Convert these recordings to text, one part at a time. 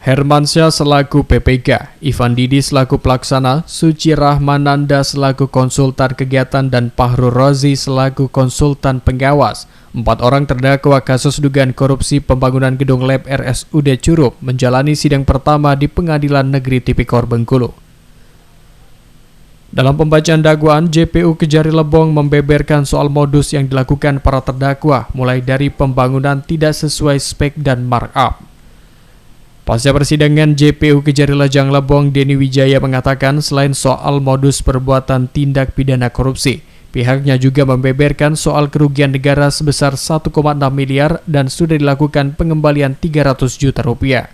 Hermansyah selaku PPK, Ivan Didi selaku pelaksana, Suci Rahmananda selaku konsultan kegiatan dan Fahrul Razi selaku konsultan pengawas. 4 orang terdakwa kasus dugaan korupsi pembangunan gedung lab RSUD Curup menjalani sidang pertama di Pengadilan Negeri Tipikor Bengkulu. Dalam pembacaan dakwaan, JPU Kejari Lebong membeberkan soal modus yang dilakukan para terdakwa, mulai dari pembangunan tidak sesuai spek dan markup. Pasca persidangan, JPU Kejari Lejang Lebong Denny Wijaya mengatakan selain soal modus perbuatan tindak pidana korupsi, pihaknya juga membeberkan soal kerugian negara sebesar 1,6 miliar dan sudah dilakukan pengembalian 300 juta rupiah.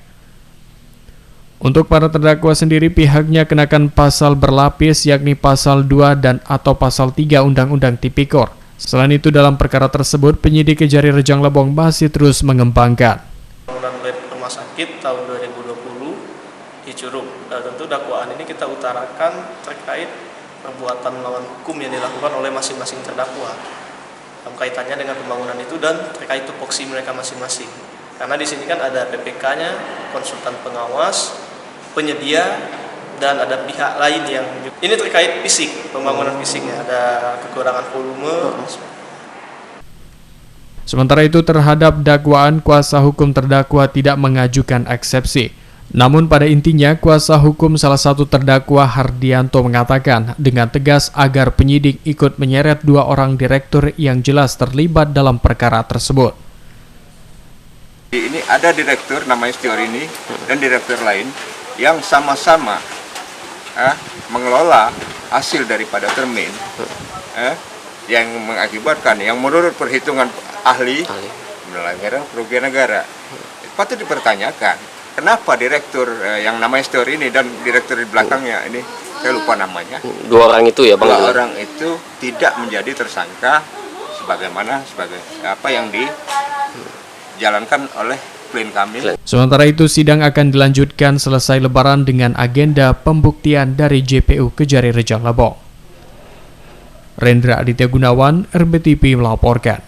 Untuk para terdakwa sendiri, pihaknya kenakan pasal berlapis yakni pasal 2 dan atau pasal 3 Undang-Undang Tipikor. Selain itu, dalam perkara tersebut, penyidik Kejari Lejang Lebong masih terus mengembangkan rumah sakit tahun 2020 di Curup. Tentu dakwaan ini kita utarakan terkait perbuatan melawan hukum yang dilakukan oleh masing-masing terdakwa dalam kaitannya dengan pembangunan itu dan terkait tupoksi mereka masing-masing. Karena di sini kan ada PPK-nya, konsultan pengawas, penyedia, dan ada pihak lain yang ini terkait fisik, pembangunan fisiknya, ada kekurangan volume. Sementara itu, terhadap dakwaan, kuasa hukum terdakwa tidak mengajukan eksepsi. Namun pada intinya, kuasa hukum salah satu terdakwa Hardianto mengatakan dengan tegas agar penyidik ikut menyeret 2 orang direktur yang jelas terlibat dalam perkara tersebut. Ini ada direktur namanya Stiorini dan direktur lain yang sama-sama mengelola hasil daripada termin yang mengakibatkan, yang menurut perhitungan ahli melanggar kerugian negara. Patut dipertanyakan, kenapa direktur yang namanya Stiorini dan direktur di belakangnya ini, saya lupa namanya. 2 orang itu ya Bang? 2 orang itu tidak menjadi tersangka sebagaimana apa yang dijalankan oleh klien kami. Sementara itu, sidang akan dilanjutkan selesai Lebaran dengan agenda pembuktian dari JPU Kejari Lejang Lebong. Rendra Aditya Gunawan, RBTV melaporkan.